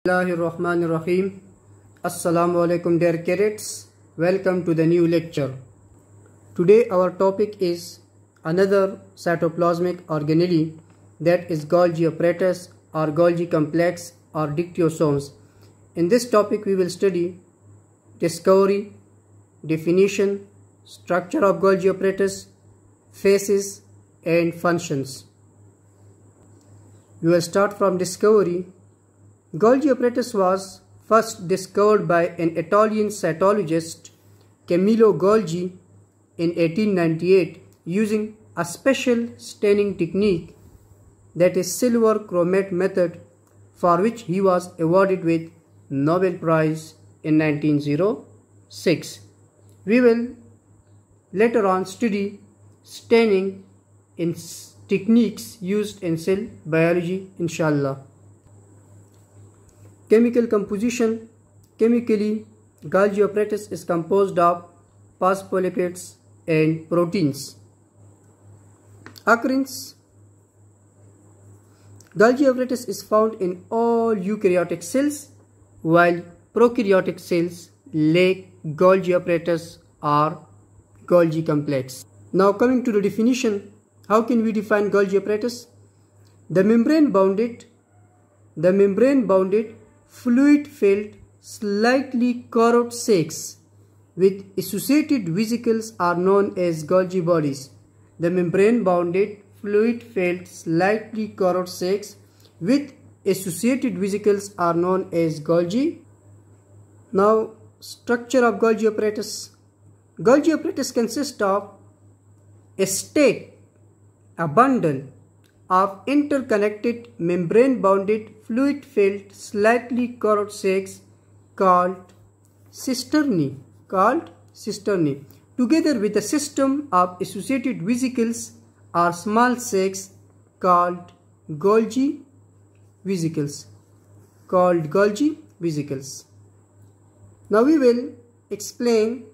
Bismillahirrahmanirrahim. Assalamu alaikum dear cadets. Welcome to the new lecture. Today our topic is another cytoplasmic organelle, that is Golgi apparatus or Golgi complex or dictyosomes. In this topic we will study discovery, definition, structure of Golgi apparatus, phases and functions. We will start from discovery. Golgi apparatus was first discovered by an Italian cytologist, Camillo Golgi, in 1898 using a special staining technique, that is silver chromate method, for which he was awarded with Nobel Prize in 1906. We will later on study staining in techniques used in cell biology, inshallah. Chemical composition. Chemically, Golgi apparatus is composed of phospholipids and proteins. Occurrence. Golgi apparatus is found in all eukaryotic cells, while prokaryotic cells lack Golgi apparatus or Golgi complex. Now coming to the definition, how can we define Golgi apparatus? The membrane bounded fluid-filled, slightly corrode sacs with associated vesicles are known as Golgi bodies. The membrane-bounded fluid-filled, slightly corrode sacs with associated vesicles are known as Golgi. Now, structure of Golgi apparatus. Golgi apparatus consists of a stack, a bundle of interconnected membrane-bounded fluid-filled, slightly corrode sacs called cisternae, together with a system of associated vesicles or small sacs called Golgi vesicles. Now we will explain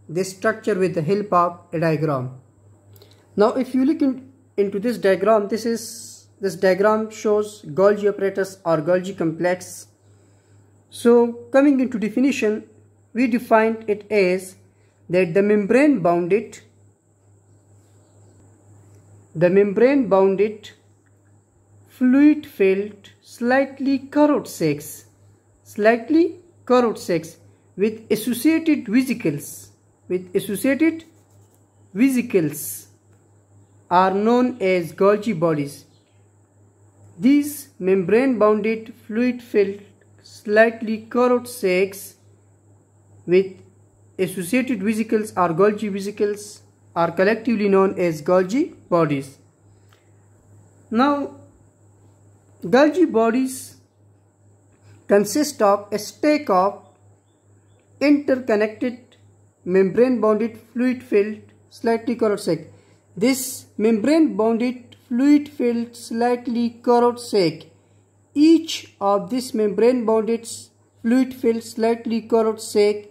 this structure with the help of a diagram. Now if you look into this diagram, this diagram shows Golgi apparatus or Golgi complex. So coming into definition, we defined it as that the membrane bounded fluid filled, slightly corrode sacs with associated vesicles are known as Golgi bodies. These membrane-bounded fluid-filled, slightly corrode sacs with associated vesicles or Golgi vesicles are collectively known as Golgi bodies. Now, Golgi bodies consist of a stack of interconnected membrane-bounded fluid-filled, slightly corrode sacs. This membrane-bounded fluid-filled, slightly corrode sac, each of this membrane-bounded fluid-filled, slightly corrode sac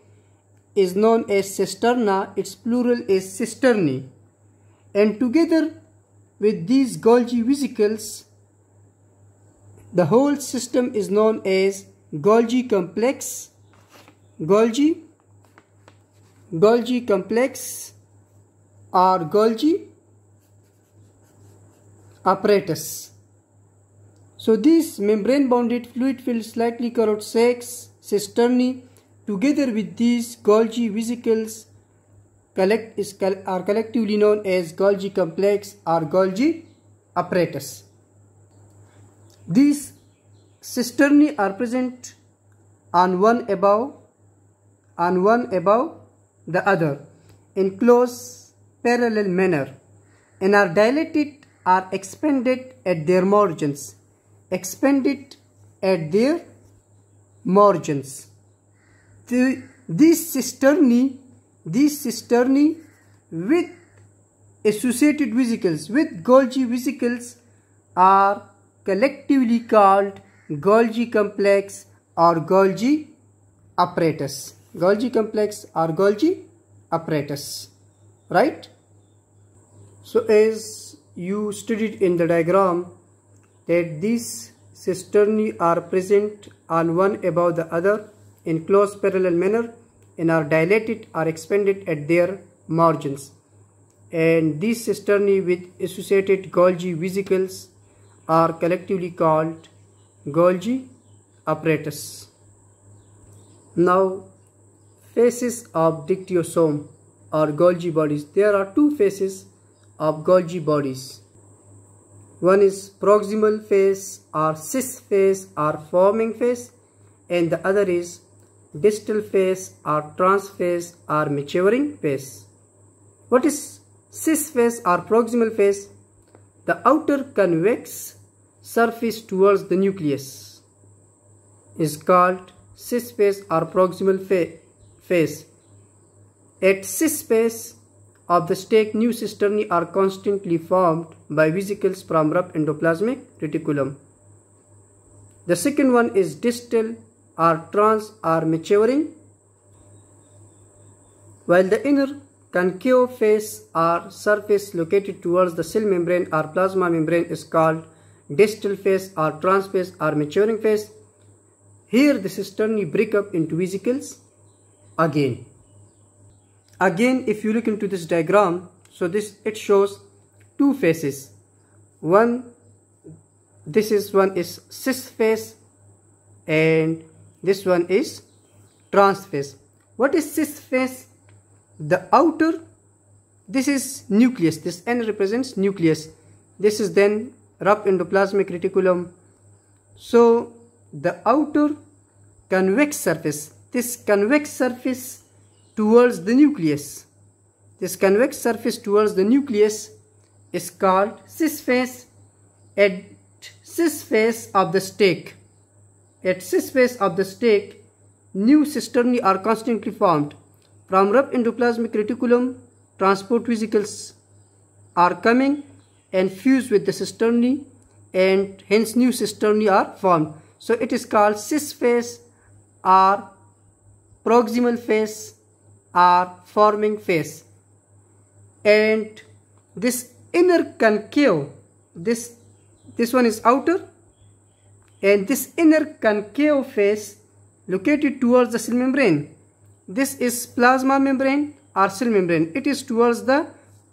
is known as cisterna. Its plural is cisternae, and together with these Golgi vesicles, the whole system is known as Golgi complex, Golgi complex or Golgi apparatus. So these membrane-bounded fluid-filled, slightly corrode sacs, cisternae, together with these Golgi vesicles are collectively known as Golgi complex or Golgi apparatus. These cisternae are present on one above the other in close parallel manner and are dilated or expanded at their margins. These cisternae with associated vesicles, with Golgi vesicles, are collectively called Golgi complex or Golgi apparatus. Golgi complex or Golgi apparatus, right? So as you studied in the diagram, that these cisternae are present on one above the other in close parallel manner and are dilated or expanded at their margins. And these cisternae with associated Golgi vesicles are collectively called Golgi apparatus. Now, faces of dictyosome or Golgi bodies. There are two faces of Golgi bodies. One is proximal phase or cis phase or forming phase, and the other is distal phase or trans phase or maturing phase. What is cis phase or proximal phase? The outer convex surface towards the nucleus is called cis phase or proximal phase. At cis phase of the stake, new cisternae are constantly formed by vesicles from rough endoplasmic reticulum. The second one is distal or trans or maturing, while the inner concave phase or surface located towards the cell membrane or plasma membrane is called distal phase or trans phase or maturing phase. Here the cisternae break up into vesicles again. Again, if you look into this diagram, so it shows two phases. One is cis phase and this one is trans phase. What is cis phase? The outer, this is nucleus, this N represents nucleus. This is then rough endoplasmic reticulum. So the outer convex surface, this convex surface towards the nucleus, this convex surface towards the nucleus is called cis phase. At cis phase of the stake, new cisternae are constantly formed. From rough endoplasmic reticulum, transport vesicles are coming and fuse with the cisternae, and hence new cisternae are formed. So it is called cis phase or proximal phase or forming phase. And this inner concave, this one is outer, and this inner concave phase located towards the cell membrane. This is plasma membrane or cell membrane. It is towards the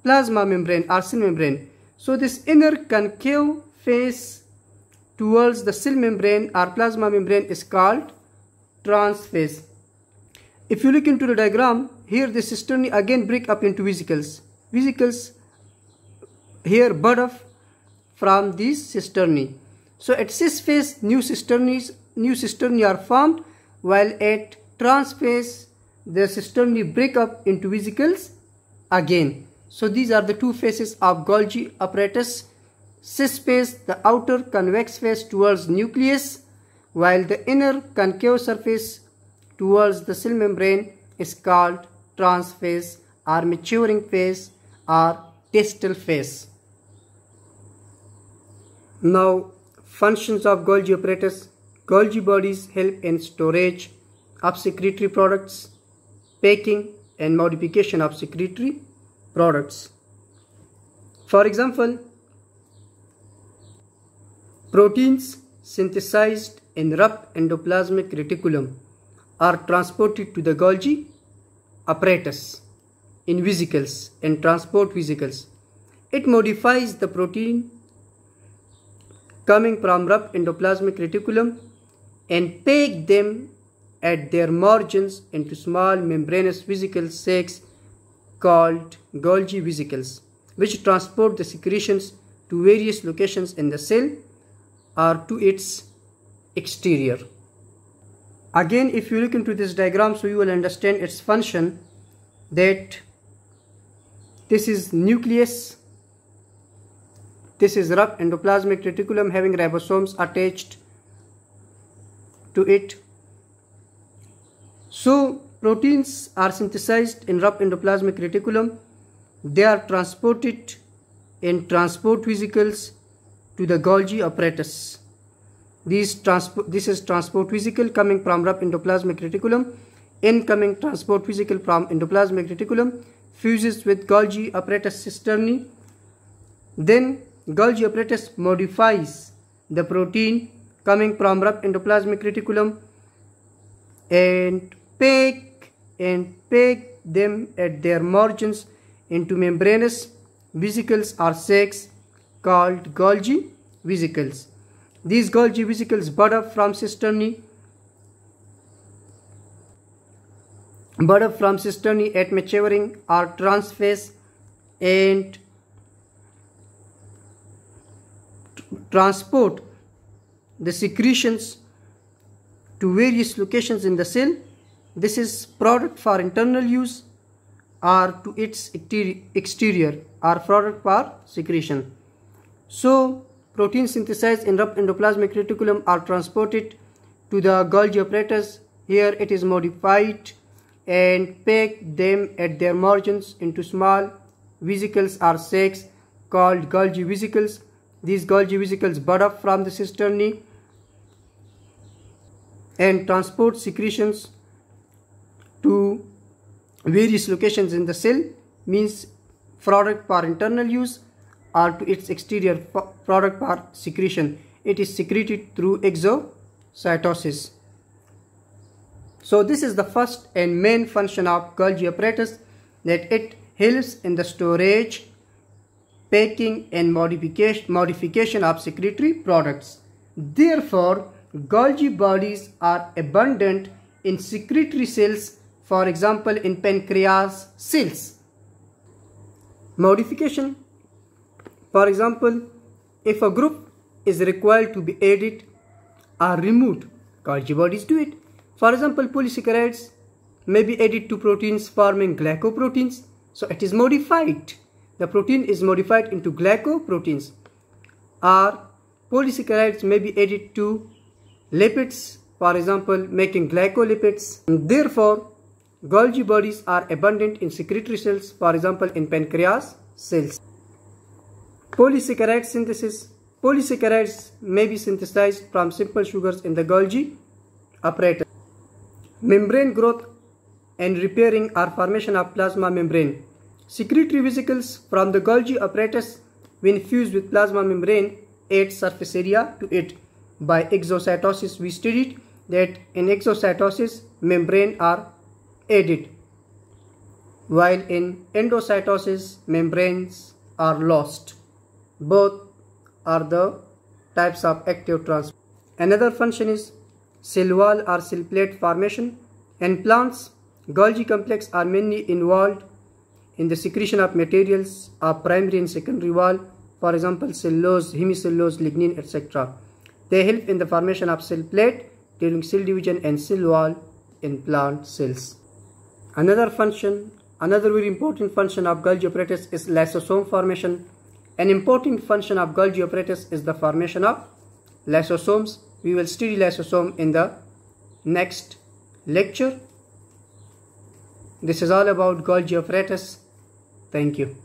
plasma membrane or cell membrane. So this inner concave phase towards the cell membrane or plasma membrane is called trans phase. If you look into the diagram, here the cisternae again break up into vesicles. Vesicles here bud off from these cisternae. So at cis phase, new cisternae are formed, while at trans phase, the cisternae break up into vesicles again. So these are the two phases of Golgi apparatus. Cis phase, the outer convex phase towards nucleus, while the inner concave surface towards the cell membrane is called trans phase or maturing phase or distal phase. Now, functions of Golgi apparatus. Golgi bodies help in storage of secretory products, packing and modification of secretory products. For example, proteins synthesized in rough endoplasmic reticulum are transported to the Golgi apparatus in vesicles and transport vesicles. It modifies the protein coming from rough endoplasmic reticulum and pack them at their margins into small membranous vesicle sacs called Golgi vesicles, which transport the secretions to various locations in the cell or to its exterior. Again, if you look into this diagram, so you will understand its function, that this is nucleus, this is rough endoplasmic reticulum having ribosomes attached to it. So proteins are synthesized in rough endoplasmic reticulum. They are transported in transport vesicles to the Golgi apparatus. This is transport vesicle coming from rough endoplasmic reticulum. Incoming transport vesicle from endoplasmic reticulum fuses with Golgi apparatus cisternae. Then Golgi apparatus modifies the protein coming from rough endoplasmic reticulum and pack them at their margins into membranous vesicles or sacs called Golgi vesicles. These Golgi vesicles bud up from cisternae at maturing or transphase and transport the secretions to various locations in the cell. This is product for internal use or to its exterior or product for secretion. So proteins synthesized in rough endoplasmic reticulum are transported to the Golgi apparatus. Here it is modified and pack them at their margins into small vesicles or sacs called Golgi vesicles. These Golgi vesicles bud up from the cisternae and transport secretions to various locations in the cell, means product for internal use or to its exterior, product for secretion. It is secreted through exocytosis. So this is the first and main function of Golgi apparatus, that it helps in the storage, packing and modification of secretory products. Therefore, Golgi bodies are abundant in secretory cells, for example in pancreas cells. Modification, for example, if a group is required to be added or removed, Golgi bodies do it. For example, polysaccharides may be added to proteins forming glycoproteins, so it is modified. The protein is modified into glycoproteins. Or polysaccharides may be added to lipids, for example making glycolipids. Therefore, Golgi bodies are abundant in secretory cells, for example in pancreas cells. Polysaccharide synthesis. Polysaccharides may be synthesized from simple sugars in the Golgi apparatus. Membrane growth and repairing or formation of plasma membrane. Secretory vesicles from the Golgi apparatus, when fused with plasma membrane, add surface area to it. By exocytosis, we studied that in exocytosis membrane are added, while in endocytosis membranes are lost. Both are the types of active transport. Another function is cell wall or cell plate formation. In plants, Golgi complex are mainly involved in the secretion of materials of primary and secondary wall, for example cellulose, hemicellulose, lignin, etc. They help in the formation of cell plate during cell division and cell wall in plant cells. Another very important function of Golgi apparatus is lysosome formation. An important function of Golgi apparatus is the formation of lysosomes. We will study lysosome in the next lecture. This is all about Golgi apparatus. Thank you.